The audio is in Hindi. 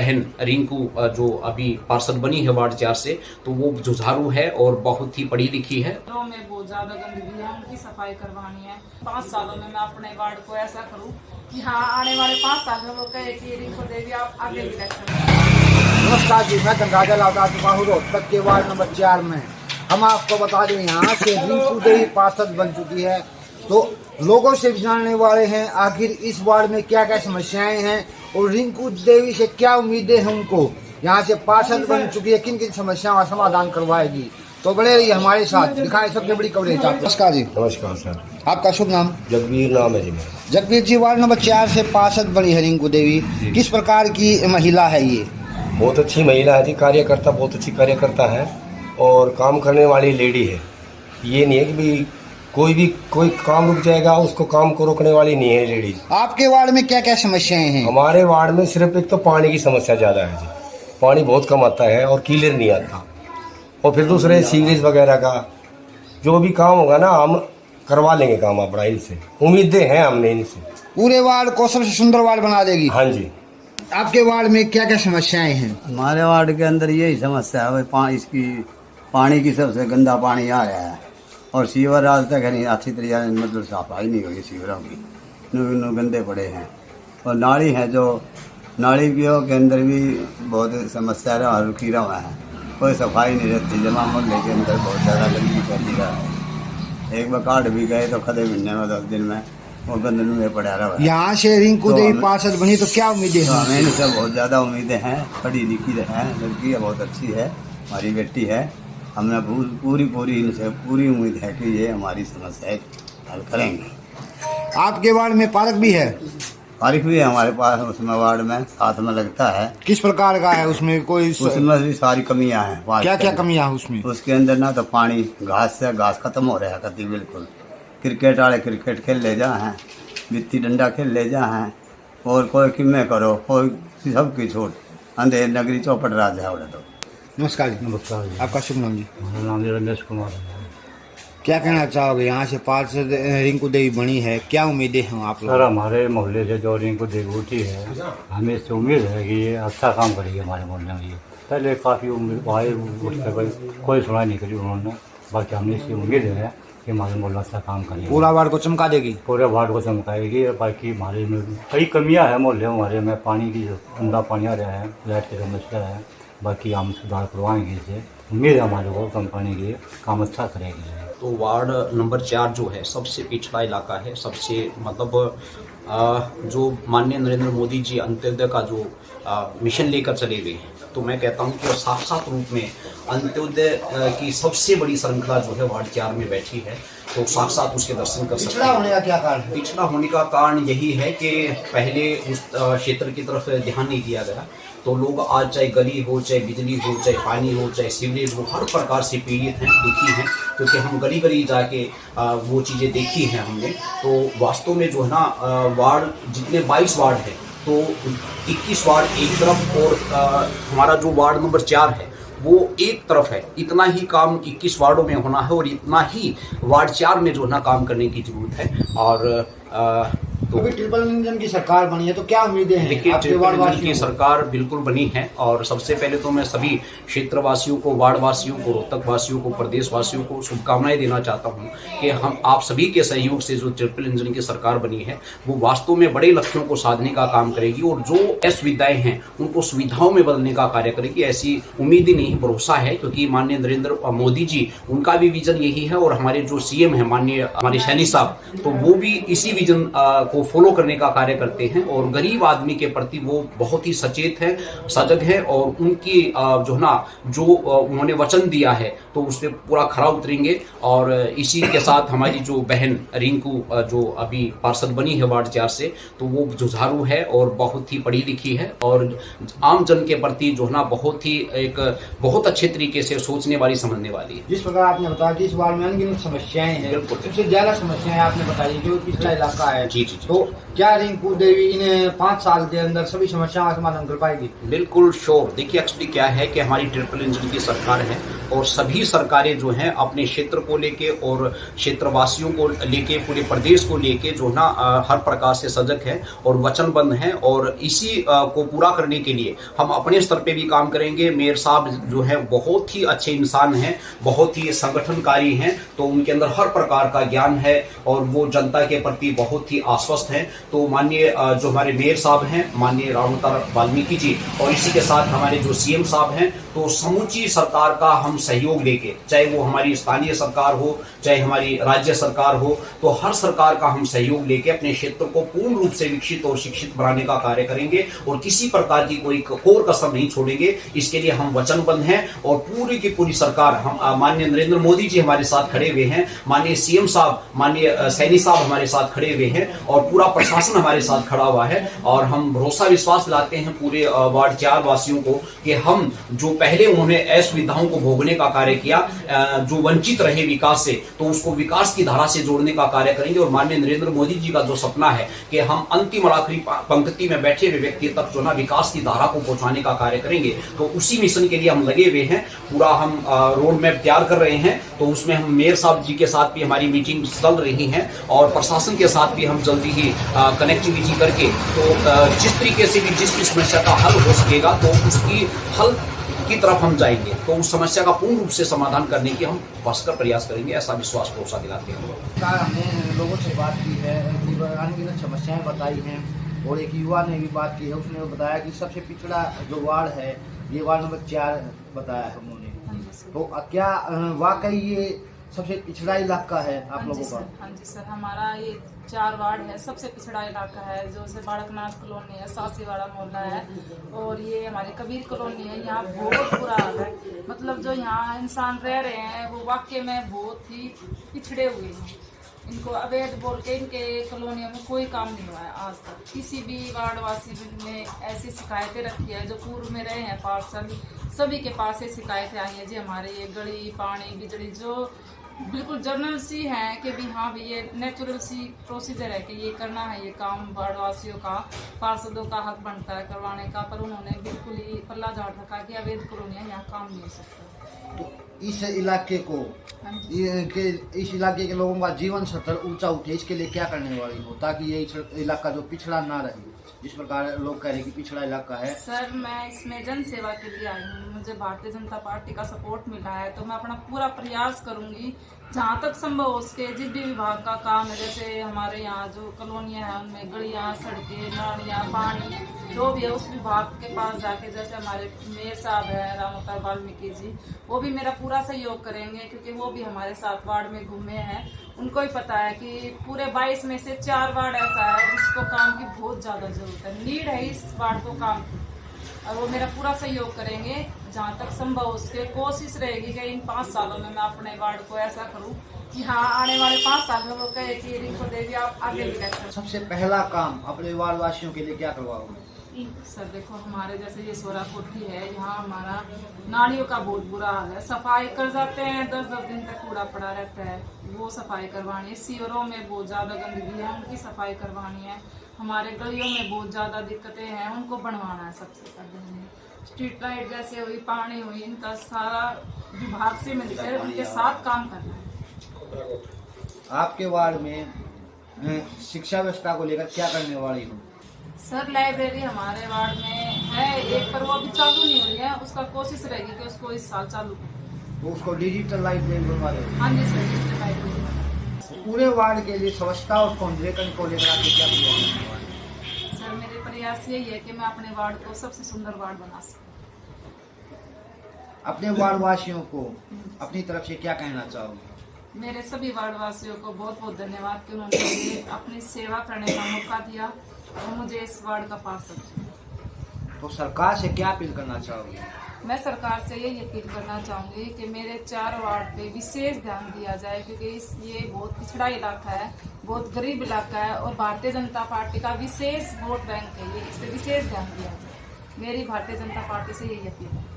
बहन रिंकू जो अभी पार्षद बनी है वार्ड 4 से, तो वो जुझारू है और बहुत ही पढ़ी लिखी है। गाँव में बहुत ज्यादा गंदगी है, उनकी सफाई करवानी है। 5 सालों में मैं अपने वार्ड को ऐसा करूं कि हाँ, आने वाले 5 साल में वो कहे कि रिंकू देवी आप आगे भी रख सकते हैं। नमस्कार जी, मैं गंगाजल आ चुका हूँ रोहतक के वार्ड नंबर 4 में। हम आपको बता दें यहाँ से रिंकू देवी पार्षद बन चुकी है, तो लोगों से भी जानने वाले हैं आखिर इस वार्ड में क्या क्या समस्याएं हैं और रिंकू देवी से क्या उम्मीदें हैं उनको। यहाँ से पार्षद बन चुकी है, किन किन समस्याओं का समाधान करवाएगी, तो बड़े रहिए हमारे साथ, दिखाएं सबसे बड़ी कवरेज आपको। नमस्कार जी। नमस्कार सर। आपका शुभ नाम? जगबीर नाम है जी मेरा। जगबीर जी, वार्ड नंबर 4 से पार्षद बनी है रिंकू देवी, किस प्रकार की महिला है ये? बहुत अच्छी महिला है जी, कार्यकर्ता बहुत अच्छी कार्यकर्ता है और काम करने वाली लेडी है। ये नहीं है कि कोई काम रुक जाएगा, उसको काम को रोकने वाली नहीं है लेडी। आपके वार्ड में क्या क्या समस्याएं हैं? हमारे वार्ड में सिर्फ एक तो पानी की समस्या ज़्यादा है जी, पानी बहुत कम आता है और क्लियर नहीं आता। और फिर दूसरे सीवरेज वगैरह का जो भी काम होगा ना, हम करवा लेंगे काम अपना, इनसे उम्मीदें हैं हमने इनसे। पूरे वार्ड को सबसे सुंदर वार्ड बना देगी। हाँ जी। आपके वार्ड में क्या क्या समस्याएं हैं? हमारे वार्ड के अंदर यही समस्या है भाई, इसकी पानी की सबसे गंदा पानी आ रहा है और सीवर आज तक नहीं अच्छी तरीके से मतलब सफाई नहीं हुई सीवरों की, नो गंदे पड़े हैं। और नाली है जो नाली के अंदर भी बहुत समस्या रहा रुकी रहा है, कोई सफाई नहीं रहती। जमा मोहल्ले के अंदर बहुत ज़्यादा गंदगी फैली रहा है। एक बार कार्ड भी गए तो खदे महीने में 10 दिन में वो गंद में पड़ा रहा है। यहाँ से रिंकू देवी पार्षद बनी तो क्या उम्मीदें हैं? हमें इनसे बहुत ज़्यादा उम्मीदें हैं, पढ़ी लिखी है, लड़की है, बहुत अच्छी है, हमारी बेटी है। हमें पूरी इनसे पूरी उम्मीद है कि ये हमारी समस्याएं हल करेंगे। आपके वार्ड में पार्क भी है? पार्क भी है हमारे पास, उसमें वार्ड में साथ में लगता है। किस प्रकार का है उसमें? कोई उसमें भी सारी कमियां हैं। क्या क्या कमियां हैं उसमें? उसके अंदर ना तो पानी, घास खत्म हो रहा है कति बिल्कुल। क्रिकेट वाले क्रिकेट खेल ले जा हैं, बित्ती डंडा खेल ले जा हैं, और कोई किमें करो, कोई सबकी छूट अंधेर नगरी चौपट राज है। तो नमस्कार जी। नमस्कार जी। आपका शुभ नाम जी? मेरा नाम जी रमेश कुमार है। क्या कहना चाहोगे, यहाँ से पार्षद रिंकू देवी बनी है, क्या उम्मीदें हैं आप लोग? सर, हमारे मोहल्ले से जो रिंकू देवी उठी है, हमें इससे उम्मीद है कि ये अच्छा काम करेगी हमारे मोहल्ले में। ये पहले काफ़ी उम्मीद आए, उससे कोई सुनाई नहीं करी उन्होंने। बाकी हमने इसकी उम्मीद है कि हमारे मोहल्ला अच्छा काम करेगी, पूरा वार्ड को चमका देगी। पूरे वार्ड को चमकाएगी। बाकी हमारे में कई कमियाँ हैं मोहल्ले हमारे में, पानी की गंदा पानी आ रहा है, लाइट की समस्या है। बाकी हम सुधार करवाएंगे इसे, उम्मीद है हमारे को कंपनी की काम अच्छा करेगी। तो वार्ड नंबर 4 जो है सबसे पिछड़ा इलाका है, सबसे मतलब जो माननीय नरेंद्र मोदी जी अंत्योदय का जो मिशन लेकर चले गए हैं, तो मैं कहता हूं कि साक्षात रूप में अंत्योदय की सबसे बड़ी श्रृंखला जो है वार्ड 4 में बैठी है, तो साक्षात उसके दर्शन कर सकते पिछड़ा होने का क्या कारण है? पिछड़ा होने का कारण यही है कि पहले उस क्षेत्र की तरफ ध्यान नहीं दिया गया, तो लोग आज चाहे गली हो, चाहे बिजली हो, चाहे पानी हो, चाहे सीवरेज हो, हर प्रकार से पीड़ित हैं, दुखी हैं। क्योंकि हम गली गली जाके वो चीज़ें देखी हैं हमने, तो वास्तव में जो है ना वार्ड जितने 22 वार्ड हैं, तो 21 वार्ड एक तरफ और हमारा जो वार्ड नंबर 4 है वो एक तरफ है। इतना ही काम 21 वार्डों में होना है और इतना ही वार्ड 4 में जो है ना काम करने की जरूरत है। और तो अभी ट्रिपल इंजन की सरकार बनी है, तो क्या उम्मीदें हैं? देखिए, ट्रिपल इंजन की सरकार बिल्कुल बनी है और सबसे पहले तो मैं सभी क्षेत्रवासियों को, वार्ड वासियों को, रोहतक वासियों को, प्रदेश वासियों को शुभकामनाएं देना चाहता हूं कि हम आप सभी के सहयोग से जो ट्रिपल इंजन की सरकार बनी है वो वास्तव में बड़े लक्ष्यों को साधने का काम करेगी और जो असुविधाएं हैं उनको सुविधाओं में बदलने का कार्य करेगी। ऐसी उम्मीद ही नहीं, भरोसा है, क्योंकि माननीय नरेंद्र मोदी जी, उनका भी विजन यही है और हमारे जो सीएम है माननीय हमारे सैनी साहब, तो वो भी इसी विजन को फॉलो करने का कार्य करते हैं और गरीब आदमी के प्रति वो बहुत ही सचेत है, सजग है और उनकी जो ना जो उन्होंने वचन दिया है तो उस पर पूरा खरा उतरेंगे। और इसी के साथ हमारी जो बहन रिंकू जो अभी पार्षद बनी है वार्ड 4 से, तो वो जुझारू है और बहुत ही पढ़ी लिखी है और आम जन के प्रति जो ना बहुत ही एक बहुत अच्छे तरीके से सोचने वाली, समझने वाली है। जिस प्रकार आपने बताया कि इस वार्ड में अनगिनत समस्याएं हैं, सबसे ज्यादा समस्याएं आपने बताई जो पिछड़ा इलाका है, जी जी। तो क्या रिंकू देवी इन 5 साल के अंदर सभी समस्याओं का समाधान कर पाएगी? बिल्कुल श्योर। देखिए, एक्चुअली क्या है कि हमारी ट्रिपल इंजन की सरकार है और सभी सरकारें जो हैं अपने क्षेत्र को लेके और क्षेत्रवासियों को लेके पूरे प्रदेश को लेके जो ना हर प्रकार से सजग है और वचनबद्ध हैं, और इसी को पूरा करने के लिए हम अपने स्तर पे भी काम करेंगे। मेयर साहब जो है बहुत ही अच्छे इंसान हैं, बहुत ही संगठनकारी हैं, तो उनके अंदर हर प्रकार का ज्ञान है और वो जनता के प्रति बहुत ही आश्वस्त हैं। तो माननीय जो हमारे मेयर साहब हैं, माननीय रामअवतार वाल्मीकि जी, और इसी के साथ हमारे जो सीएम साहब हैं, तो समूची सरकार का हम सहयोग लेके, चाहे वो हमारी स्थानीय सरकार हो, चाहे हमारी राज्य सरकार हो, तो हर सरकार का हम सहयोग लेके अपने क्षेत्र को पूर्ण रूप से विकसित और शिक्षित बनाने का कार्य करेंगे और किसी प्रकार की कोई कोर कसर नहीं छोड़ेंगे। इसके लिए हम वचनबद्ध हैं और पूरी की पूरी सरकार, हम माननीय नरेंद्र मोदी जी हमारे साथ खड़े हुए हैं, माननीय सीएम साहब, माननीय सैनी साहब हमारे साथ खड़े हुए हैं और पूरा प्रशासन हमारे साथ खड़ा हुआ है। और हम भरोसा विश्वास दिलाते हैं पूरे वार्ड 4 वासियों को कि हम जो पहले उन्होंने असुविधाओं को भोगने का कार्य किया, जो वंचित रहे विकास से, तो उसको विकास की धारा से जोड़ने का कार्य करेंगे। और माननीय नरेंद्र मोदी जी का जो सपना है कि हम अंतिम और आखिरी पंक्ति में बैठे हुए व्यक्ति तक जो ना विकास की धारा को पहुंचाने का कार्य करेंगे, तो उसी मिशन के लिए हम लगे हुए हैं। पूरा हम रोड मैप तैयार कर रहे हैं, तो उसमें हम मेयर साहब जी के साथ भी हमारी मीटिंग चल रही है और प्रशासन के साथ भी हम जल्दी ही कनेक्टिविटी करके, तो जिस तरीके से भी जिस भी समस्या का हल हो सकेगा तो उसकी हल की तरफ हम जाएंगे, तो उस समस्या का पूर्ण रूप से समाधान करने की हम भरसक प्रयास करेंगे, ऐसा विश्वास भरोसा दिलाते हैं। हमने लोगों से बात की है, अनगिनत समस्याएं बताई हैं और एक युवा ने भी बात की है, उसने बताया कि सबसे पिछड़ा जो वार्ड है ये वार्ड नंबर 4 बताया है उन्होंने। तो क्या वाकई ये सबसे पिछड़ा इलाका है आप लोगों का? हाँ जी सर, हमारा ये 4 वार्ड है, सबसे पिछड़ा इलाका है, जो से बाड़कनाथ कॉलोनी है, सासीवाड़ा मोहल्ला है और ये हमारी कबीर कॉलोनी है। यहाँ बहुत बुरा हाल है, मतलब जो यहाँ इंसान रह रहे हैं वो वाकई में बहुत ही पिछड़े हुए हैं। इनको अवैध बोल के इनके कॉलोनियों में कोई काम नहीं हुआ है आज तक। किसी भी वार्डवासी ने ऐसी शिकायतें रखी है, जो पूर्व में रहे हैं पार्षद, सभी के पास ये शिकायतें आई हैं जी हमारे ये गली, पानी, बिजली जो बिल्कुल जर्नल सी हैं कि भी हाँ भी ये नेचुरल सी प्रोसीजर है कि ये करना है, ये काम वार्डवासियों का, पार्षदों का हक बनता है करवाने का, पर उन्होंने बिल्कुल ही पल्ला झाड़ रखा कि अवैध कॉलोनियाँ यहाँ काम नहीं हो सकता। तो इस इलाके को, इस इलाके के लोगों का जीवन स्तर ऊंचा उठे, इसके लिए क्या करने वाली हो ताकि ये इलाका जो पिछड़ा ना रहे, जिस प्रकार लोग कह रहे हैं कि पिछड़ा इलाका है? सर मैं इसमें जन सेवा के लिए आई हूँ, मुझे भारतीय जनता पार्टी का सपोर्ट मिला है, तो मैं अपना पूरा प्रयास करूंगी जहाँ तक संभव हो उसके जिस भी विभाग का काम है, जैसे हमारे यहाँ जो कॉलोनियाँ हैं उनमें गलियाँ, सड़कें, नालियाँ, पानी जो भी है उस विभाग के पास जाके, जैसे हमारे मेयर साहब हैं रामअवतार वाल्मीकि जी, वो भी मेरा पूरा सहयोग करेंगे क्योंकि वो भी हमारे साथ वार्ड में घूमे हैं। उनको ही पता है कि पूरे 22 में से 4 वार्ड ऐसा है जिसको काम की बहुत ज़्यादा जरूरत है, नीड है इस वार्ड को काम की, और वो मेरा पूरा सहयोग करेंगे जहाँ तक संभव उसके। कोशिश रहेगी कि इन 5 सालों में मैं अपने वार्ड को ऐसा करूँ कि हाँ आने वाले 5 साल में वो कहे कि रिंकू देवी आप आगे भी रखें। सबसे पहला काम अपने वार्ड वासियों के लिए क्या करवाओगे? सर देखो, हमारे जैसे ये सोरा कोठी है, यहाँ हमारा नालियों का बहुत बुरा हाल है, सफाई कर जाते हैं 10-10 दिन तक कूड़ा पड़ा रहता है, वो सफाई करवानी है। सीवरों में बहुत ज़्यादा गंदगी है, उनकी सफाई करवानी है। हमारे गलियों में बहुत ज़्यादा दिक्कतें हैं, उनको बनवाना है सबसे पहले। स्ट्रीट लाइट जैसे हुई, पानी हुई, इनका सारा विभाग से मिलकर उनके साथ काम करना है। आपके वार्ड में शिक्षा व्यवस्था को लेकर क्या करने वाली हो? सर लाइब्रेरी हमारे वार्ड में है एक, पर वो अभी चालू नहीं हुई है, उसका कोशिश रहेगी कि उसको इस साल चालू करें। तो उसको डिजिटल लाइब्रेरी बनवा दो। हाँ जी सर, डिजिटल लाइब्रेरी। पूरे वार्ड के लिए स्वच्छता और सौंदर्यीकरण को लेकर आपके क्या प्रयास हैं? सर मेरे प्रयास यही है कि मैं अपने वार्ड को सबसे सुंदर वार्ड बना सकूं। अपने वार्ड वासियों को अपनी तरफ से क्या कहना चाहोगे? मेरे सभी वार्ड वासियों को बहुत बहुत धन्यवाद कि उन्होंने मुझे अपनी सेवा करने का मौका दिया और मुझे इस वार्ड का पार्षद। तो सरकार से क्या अपील करना चाहोगे? मैं सरकार से यही अपील करना चाहूँगी कि मेरे 4 वार्ड पे विशेष ध्यान दिया जाए, क्योंकि ये बहुत पिछड़ा इलाका है, बहुत गरीब इलाका है और भारतीय जनता पार्टी का विशेष वोट बैंक है ये, इस पर विशेष ध्यान दिया जाए। मेरी भारतीय जनता पार्टी से यही अपील है।